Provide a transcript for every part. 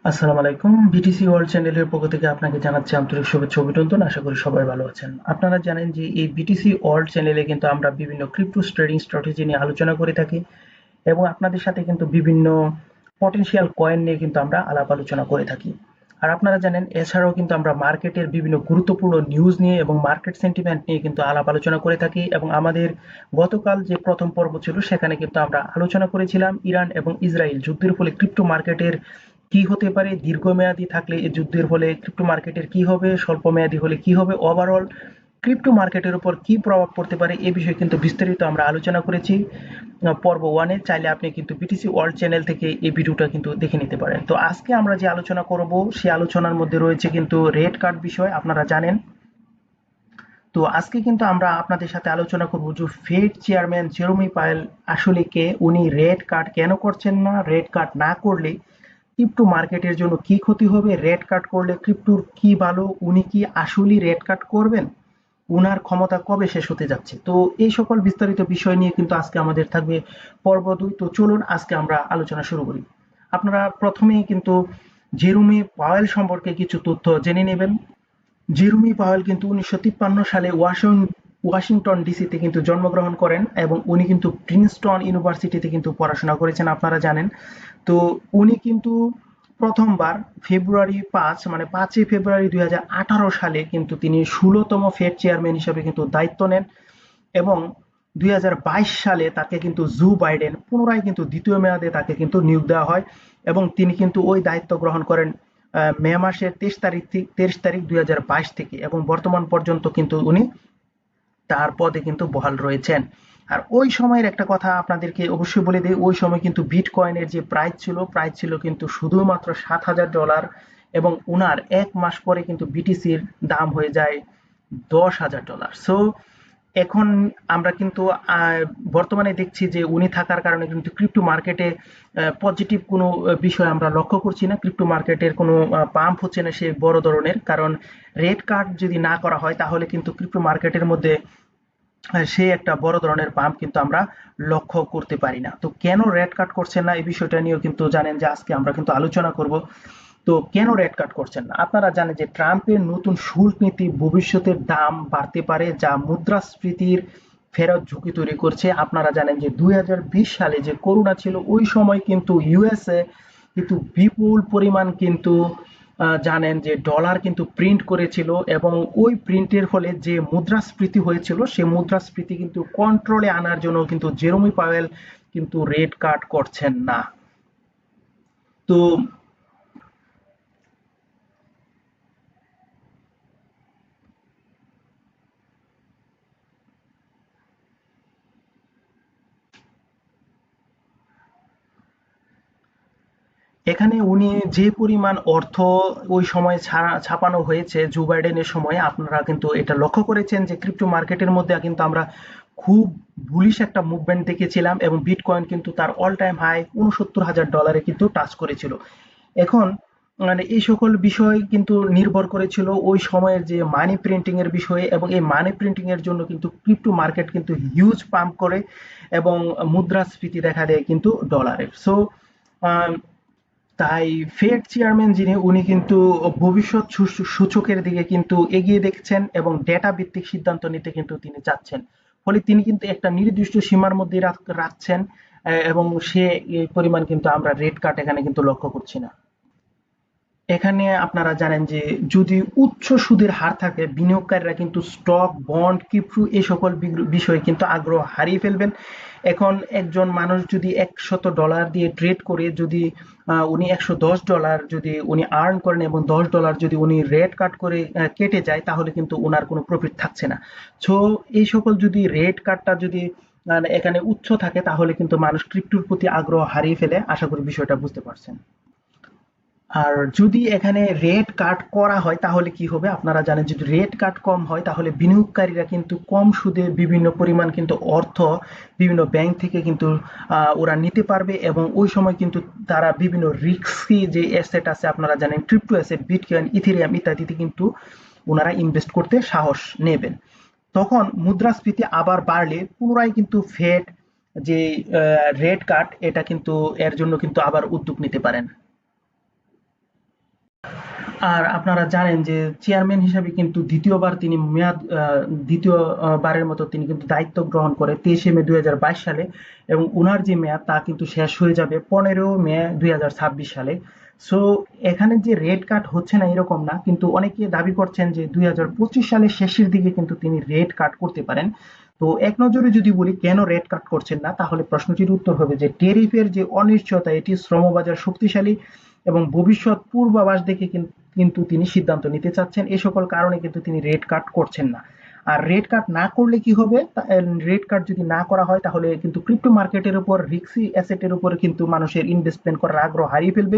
আসসালামু আলাইকুম। BTC world চ্যানেলের পক্ষ থেকে আপনাকে জানাচ্ছি আন্তরিক শুভেচ্ছা ও অভিনন্দন। আশা করি সবাই ভালো আছেন। আপনারা জানেন যে এই বিটিসি ওয়ার্ল্ড চ্যানেলে কিন্তু আমরা বিভিন্ন ক্রিপ্টো ট্রেডিং স্ট্র্যাটেজি নিয়ে আলোচনা করে থাকি এবং আপনাদের সাথে কিন্তু বিভিন্ন পটেনশিয়াল কয়েন নিয়ে কিন্তু আমরা আলাপ আলোচনা করে থাকি। আর আপনারা জানেন এছাড়াও কিন্তু আমরা মার্কেটের বিভিন্ন গুরুত্বপূর্ণ নিউজ নিয়ে এবং মার্কেট সেন্টিমেন্ট নিয়ে কিন্তু আলাপ আলোচনা করে থাকি এবং আমাদের গতকাল যে প্রথম পর্ব ছিল সেখানে কিন্তু আমরা আলোচনা করেছিলাম ইরান এবং ইসরায়েল যুদ্ধের ফলে ক্রিপ্টো মার্কেটের কি হতে পারে, দীর্ঘমেয়াদী থাকলে এই যুদ্ধের ফলে ক্রিপ্টো মার্কেটের কি হবে, স্বল্প মেয়াদী হলে কি হবে, ওভারঅল ক্রিপ্টো মার্কেটের উপর কি প্রভাব পড়তে পারে এ বিষয়ে কিন্তু বিস্তারিত আমরা আলোচনা করেছি পর্ব ওয়ানে। চাইলে আপনি কিন্তু বিটিসি ওয়ার্ল্ড চ্যানেল থেকে এই ভিডিওটা কিন্তু দেখে নিতে পারেন। তো আজকে আমরা যে আলোচনা করব সেই আলোচনার মধ্যে রয়েছে কিন্তু রেড কার্ড বিষয়, আপনারা জানেন। তো আজকে কিন্তু আমরা আপনাদের সাথে আলোচনা করব যে ফেড চেয়ারম্যান জেরোমি পায়েল আসলে কে, উনি রেড কার্ড কেন করছেন না, রেড কার্ড না করলে ক্রিপ্টো মার্কেটের জন্য কি ক্ষতি হবে, রেড কার্ড করলে ক্রিপ্টোর কি ভালো, উনি কি আসলেই রেড কার্ড করবেন, উনার ক্ষমতা কবে শেষ হতে যাচ্ছে। তো এই সকল বিস্তারিত বিষয় নিয়ে কিন্তু আজকে আমাদের থাকবে পর্ব 2। তো চলুন আজকে আমরা আলোচনা শুরু করি। আপনারা প্রথমেই কিন্তু জেরোমি পাওয়েল সম্পর্কে কিছু তথ্য জেনে নেবেন। জেরোমি পাওয়েল কিন্তু 1953 সালে ওয়াশিংটন ডিসিতে কিন্তু জন্মগ্রহণ করেন এবং উনি কিন্তু প্রিন্সটন ইউনিভার্সিটিতে কিন্তু পড়াশোনা করেছেন, আপনারা জানেন। তো উনি কিন্তু প্রথমবার মানে 5ই ফেব্রুয়ারি 2018 সালে কিন্তু তিনি 16তম ফেড চেয়ারম্যান হিসেবে কিন্তু দায়িত্ব নেন এবং 2022 সালে তাকে কিন্তু জো বাইডেন পুনরায় কিন্তু দ্বিতীয় মেয়াদে তাকে কিন্তু নিয়োগ দেওয়া হয় এবং তিনি কিন্তু ওই দায়িত্ব গ্রহণ করেন মে মাসের 23 তারিখ 2022 থেকে এবং বর্তমান পর্যন্ত কিন্তু উনি তার পদে কিন্তু বহাল রয়েছেন। আর ওই সময়ের একটা কথা আপনাদেরকে অবশ্যই বলে দিই, ওই সময় কিন্তু বিটকয়েনের যে প্রাইস ছিল কিন্তু শুধুমাত্র $7,000 এবং উনার 1 মাস পরে কিন্তু বিটিসির দাম হয়ে যায় $10,000। সো এখন আমরা কিন্তু বর্তমানে দেখছি যে উনি থাকার কারণে কিন্তু ক্রিপ্টো মার্কেটে পজিটিভ কোনো বিষয় আমরা লক্ষ্য করছি না, ক্রিপ্টো মার্কেটের কোনো পাম্প হচ্ছে না সে বড় ধরনের, কারণ রেড কার্ড যদি না করা হয় তাহলে কিন্তু ক্রিপ্টো মার্কেটের মধ্যে সে একটা বড় ধরনের পাম্প কিন্তু আমরা লক্ষ্য করতে পারি না। তো কেন রেড কার্ড করছেন না এই বিষয়টা নিয়েও কিন্তু জানেন যে আজকে আমরা কিন্তু আলোচনা করব। তো কেন রেড কার্ড করছেন না, আপনারা জানেন যে ট্রাম্পের নতুন শুল্ক নীতি ভবিষ্যতের দাম বাড়তে পারে যা মুদ্রাস্ফীতির ফেরত ঝুঁকি তৈরি করছে। আপনারা জানেন যে 2020 সালে যে করোনা ছিল ওই সময় কিন্তু ইউএসএ কিন্তু বিপুল পরিমাণ কিন্তু জানেন যে ডলার কিন্তু প্রিন্ট করেছিল এবং ওই প্রিন্টের ফলে যে মুদ্রাস্ফীতি হয়েছিল সে মুদ্রাস্ফীতি কিন্তু কন্ট্রোলে আনার জন্য কিন্তু জেরোমি পাওয়েল কিন্তু রেড কার্ড করছেন না। তো এখানে উনি যে পরিমাণ অর্থ ওই সময় ছাপানো হয়েছে জো বাইডেনের সময়, আপনারা কিন্তু এটা লক্ষ্য করেছেন যে ক্রিপ্টো মার্কেটের মধ্যে কিন্তু আমরা খুব বুলিশ একটা মুভমেন্ট দেখেছিলাম এবং বিটকয়েন কিন্তু তার অল টাইম হাই $69,000 কিন্তু টাচ করেছিল। এখন মানে এই সকল বিষয় কিন্তু নির্ভর করেছিল ওই সময়ের যে মানি প্রিন্টিং এর বিষয়ে এবং এই মানি প্রিন্টিং এর জন্য কিন্তু ক্রিপ্টো মার্কেট কিন্তু হিউজ পাম্প করে এবং মুদ্রাস্ফীতি দেখা দেয় কিন্তু ডলারের। সো তাই ফেড চেয়ারম্যান যিনি উনি কিন্তু ভবিষ্যৎ সূচকের দিকে কিন্তু এগিয়ে দেখছেন এবং ডেটা ভিত্তিক সিদ্ধান্ত নিতে কিন্তু তিনি চাচ্ছেন। ফলে তিনি কিন্তু একটা নির্দিষ্ট সীমার মধ্যে রাখছেন এবং সে এই পরিমাণ কিন্তু আমরা রেট কাট এখানে কিন্তু লক্ষ্য করছি না। এখানে আপনারা জানেন যে যদি উচ্চ সুদের হার থাকে বিনিয়োগকারীরা কিন্তু স্টক, বন্ড, ক্রিপ্টো এই সকল বিষয়ে কিন্তু আগ্রহ হারিয়ে ফেলবেন। এখন একজন মানুষ যদি $100 দিয়ে ট্রেড করে যদি উনি $110 যদি উনি আর্ন করেন এবং $10 যদি উনি রেট কাট করে কেটে যায় তাহলে কিন্তু ওনার কোনো প্রফিট থাকছে না। সো এই সকল যদি রেট কাটটা যদি এখানে উচ্চ থাকে তাহলে কিন্তু মানুষ ক্রিপ্টোর প্রতি আগ্রহ হারিয়ে ফেলে। আশা করি বিষয়টা বুঝতে পারছেন। আর যদি এখানে রেট কাট করা হয় তাহলে কি হবে, আপনারা জানেন যদি রেট কাট কম হয় তাহলে বিনিয়োগকারীরা কিন্তু কম সুদে বিভিন্ন পরিমাণ কিন্তু অর্থ বিভিন্ন ব্যাংক থেকে কিন্তু ওরা নিতে পারবে এবং ওই সময় কিন্তু তারা বিভিন্ন রিস্কি যে অ্যাসেট আছে আপনারা জানেন ক্রিপ্টো অ্যাসেট, বিটকয়েন, ইথেরিয়াম ইত্যাদিতে কিন্তু ওনারা ইনভেস্ট করতে সাহস নেবেন। তখন মুদ্রাস্ফীতি আবার বাড়লে পুনরায় কিন্তু ফেড যে রেট কাট এটা কিন্তু এর জন্য কিন্তু আবার উদ্যোগ নিতে পারেন। আর আপনারা জানেন যে চেয়ারম্যান হিসাবে কিন্তু দ্বিতীয়বার তিনি দ্বিতীয় বারের মতো তিনি কিন্তু দায়িত্ব গ্রহণ করে 23 মে 2022 সালে, এবং উনার যে মেয়াদ তা কিন্তু শেষ হয়ে যাবে 15 মে 2026 সালে। সো এখানে যে রেড কার্ড হচ্ছে না এরকম না, কিন্তু অনেকে দাবি করছেন যে 2025 সালের শেষের দিকে কিন্তু তিনি রেড কার্ড করতে পারেন। তো এক নজরে যদি বলি কেন রেড কার্ড করছেন না, তাহলে প্রশ্নটির উত্তর হবে যে ট্যারিফের যে অনিশ্চয়তা এটি শ্রমবাজার শক্তিশালী এবং ভবিষ্যৎ পূর্বাভাস দেখে কিন্তু তিনি সিদ্ধান্ত নিতে চাচ্ছেন। এই সকল কারণে কিন্তু তিনি রেড কার্ড করছেন না। আর রেড কার্ড না করলে কি হবে, রেড কার্ড যদি না করা হয় তাহলে কিন্তু ক্রিপ্টো মার্কেটের উপর, রিস্কি অ্যাসেটের উপর কিন্তু মানুষের ইনভেস্টমেন্ট করার আগ্রহ হারিয়ে ফেলবে।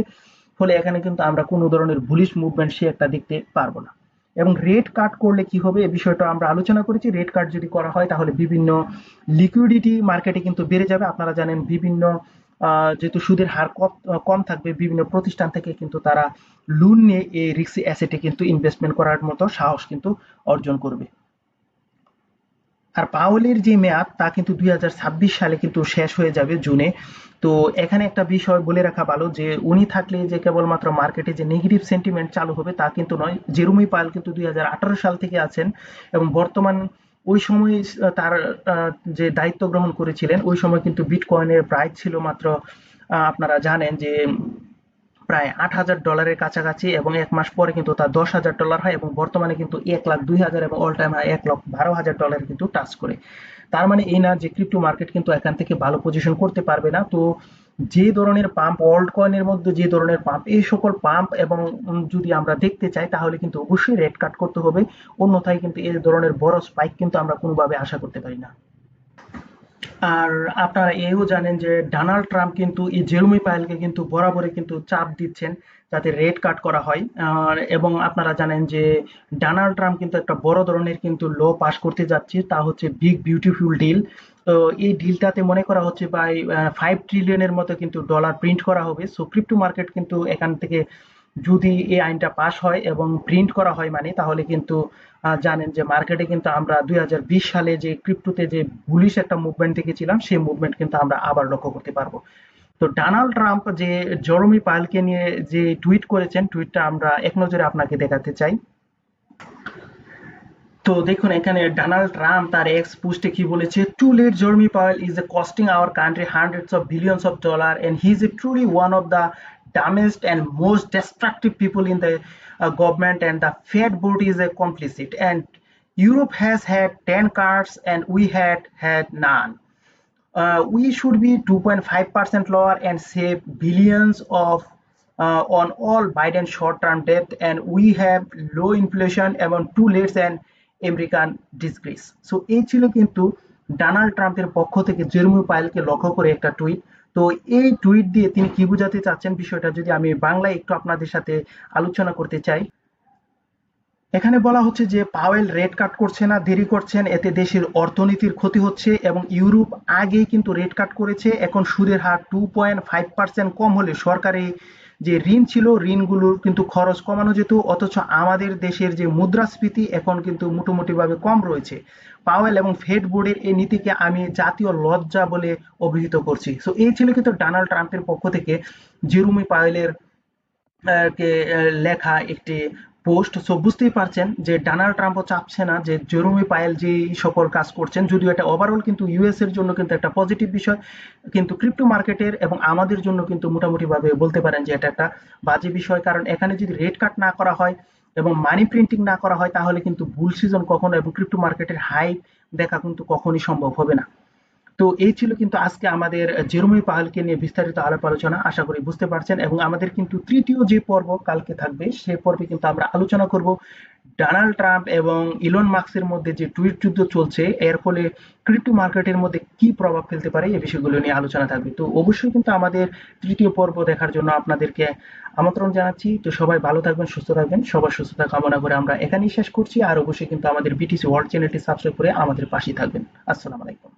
ফলে এখানে কিন্তু আমরা কোনো ধরনের বুলিশ মুভমেন্ট সে একটা দেখতে পারবো না। এবং রেড কার্ড করলে কি হবে এই বিষয়টা আমরা আলোচনা করেছি। রেড কার্ড যদি করা হয় তাহলে বিভিন্ন লিকুইডিটি মার্কেটে কিন্তু বেড়ে যাবে। আপনারা জানেন বিভিন্ন যেহেতু সুদের হার কম থাকবে, বিভিন্ন প্রতিষ্ঠান থেকে কিন্তু তারা লোন নিয়ে এই রিস্কি অ্যাসেটে কিন্তু ইনভেস্টমেন্ট করার মতো সাহস কিন্তু অর্জন করবে। আর পাওয়েলের যে মেয়াদ তা কিন্তু 2026 সালে কিন্তু শেষ হয়ে যাবে জুনে। তো এখানে একটা বিষয় বলে রাখা ভালো যে উনি থাকলে যে কেবলমাত্র মার্কেটে যে নেগেটিভ সেন্টিমেন্ট চালু হবে তা কিন্তু নয়। জেরুমি পাওয়েল কিন্তু 2018 সাল থেকে আছেন, এবং বর্তমান ওই সময় তার যে দায়িত্ব গ্রহণ করেছিলেন ওই সময় কিন্তু বিটকয়েনের প্রাইস ছিল মাত্র আপনারা জানেন যে প্রায় $8,000 কাছাকাছি, এবং 1 মাস পরে কিন্তু তা $10,000 হয়, এবং বর্তমানে কিন্তু 1,02,000 এবং অল টাইম হাই $1,12,000 কিন্তু টাচ করে। তার মানে এই না যে ক্রিপ্টো মার্কেট কিন্তু এখান থেকে ভালো পজিশন করতে পারবে না। তো যে ধরনের পাম্প, ওয়ার্ল্ড কয়েনের মধ্যে যে ধরনের পাম্প, এই সকল পাম্প এবং যদি আমরা দেখতে চাই তাহলে কিন্তু অবশ্যই রেট কাট করতে হবে। অন্যথায় কিন্তু এই ধরনের বড় স্পাইক কিন্তু আমরা কোনোভাবে আশা করতে পারি না। আর আপনারা এও জানেন যে ডোনাল্ড ট্রাম্প কিন্তু এই জেরমি পায়েলকে কিন্তু বরাবরই কিন্তু চাপ দিচ্ছেন যাতে রেট কাট করা হয়। এবং আপনারা জানেন যে ডোনাল্ড ট্রাম্প কিন্তু একটা বড় ধরনের কিন্তু ল পাস করতে যাচ্ছে, তা হচ্ছে বিগ বিউটিফুল ডিল। তো এই ডিলটাতে মনে করা হচ্ছে প্রায় 5 ট্রিলিয়নের মতো কিন্তু ডলার প্রিন্ট করা হবে। সো ক্রিপ্টো মার্কেট কিন্তু এখান থেকে যদি এই আইনটা পাস হয় এবং প্রিন্ট করা হয় মানে, তাহলে কিন্তু জানেন যে মার্কেটে কিন্তু আমরা 2020 সালে যে ক্রিপ্টোতে যে বুলিশ একটা মুভমেন্ট দেখেছিলাম সেই মুভমেন্ট কিন্তু আমরা আবার লক্ষ্য করতে পারবো। তো ডোনাল্ড ট্রাম্প যে জেরমি পাওয়েলকে নিয়ে যে টুইট করেছেন, টুইটটা আমরা এক নজরে আপনাকে দেখাতে চাই। তো দেখুন এখানে ডোনাল্ড ট্রাম্প তার এক্স পোস্টে কি বলেছে: too late Jerome Powell is costing our country hundreds of billions of dollar and he is truly one of the dumbest and most destructive people in the government, and the Fed board is a complicit, and Europe has had 10 cards and we had none. We should be 2.5% lower and save billions of on all Biden short-term debt, and we have low inflation among two late and American disgrace. So এই ছিল কিন্তু Donald ট্রাম্পের পক্ষ থেকে Jeremy পায়েলকে লক্ষ্য করে একটা tweet. তো এই টুইট দিয়ে তিনি কি বোঝাতে চাচ্ছেন বিষয়টা যদি আমি বাংলায় একটু আপনাদের সাথে আলোচনা করতে চাই। এখানে বলা হচ্ছে যে পাওয়েল রেট কাট করছে না, দেরি করছেন, এতে দেশের অর্থনীতির ক্ষতি হচ্ছে, এবং ইউরোপ আগেই কিন্তু রেট কাট করেছে। এখন সুদের হার 2.5% কম হলে সরকারি যে ঋণ ছিল ঋণগুলোর কিন্তু খরচ কমানো যেত, অথচ আমাদের দেশের যে মুদ্রাস্ফীতি এখন কিন্তু মোটামুটিভাবে কম রয়েছে। পাওয়েল এবং ফেড বোর্ডের এই নীতিকে আমি জাতীয় লজ্জা বলে অভিহিত করছি। সো এই ছিল কিন্তু ডোনাল্ড ট্রাম্পের পক্ষ থেকে জেরুমি পাওয়েলের কে লেখা একটি পোস্ট। সো বুঝতেই পারছেন যে ডোনাল্ড ট্রাম্পও চাপছে না যে জেরমি পায়েল যে সকল কাজ করছেন, যদিও এটা ওভারঅল কিন্তু ইউএস এর জন্য কিন্তু একটা পজিটিভ বিষয়, কিন্তু ক্রিপ্টো মার্কেটের এবং আমাদের জন্য কিন্তু মোটামুটি ভাবে বলতে পারেন যে এটা একটা বাজে বিষয়। কারণ এখানে যদি রেট কাট না করা হয় এবং মানি প্রিন্টিং না করা হয় তাহলে কিন্তু বুল সিজন কখনো এবং ক্রিপ্টো মার্কেটের হাই দেখা কিন্তু কখনই সম্ভব হবে না। তো এই ছিল কিন্তু আজকে আমাদের জেরমি পাহালকে নিয়ে বিস্তারিত আলাপ আলোচনা। আশা করি বুঝতে পারছেন, এবং আমাদের কিন্তু তৃতীয় যে পর্ব কালকে থাকবে সেই পর্বে কিন্তু আমরা আলোচনা করব ডোনাল্ড ট্রাম্প এবং ইলন মাস্কের মধ্যে যে টুইট যুদ্ধ চলছে এর ফলে ক্রিপ্টো মার্কেটের মধ্যে কি প্রভাব ফেলতে পারে এই বিষয়গুলো নিয়ে আলোচনা থাকবে। তো অবশ্যই কিন্তু আমাদের তৃতীয় পর্ব দেখার জন্য আপনাদেরকে আমন্ত্রণ জানাচ্ছি। তো সবাই ভালো থাকবেন, সুস্থ থাকবেন, সবার সুস্থতা কামনা করে আমরা এখানেই শেষ করছি। আর অবশ্যই কিন্তু আমাদের বিটিসি ওয়ার্ল্ড চ্যানেলটি সাবস্ক্রাইব করে আমাদের পাশেই থাকবেন। আসসালামু আলাইকুম।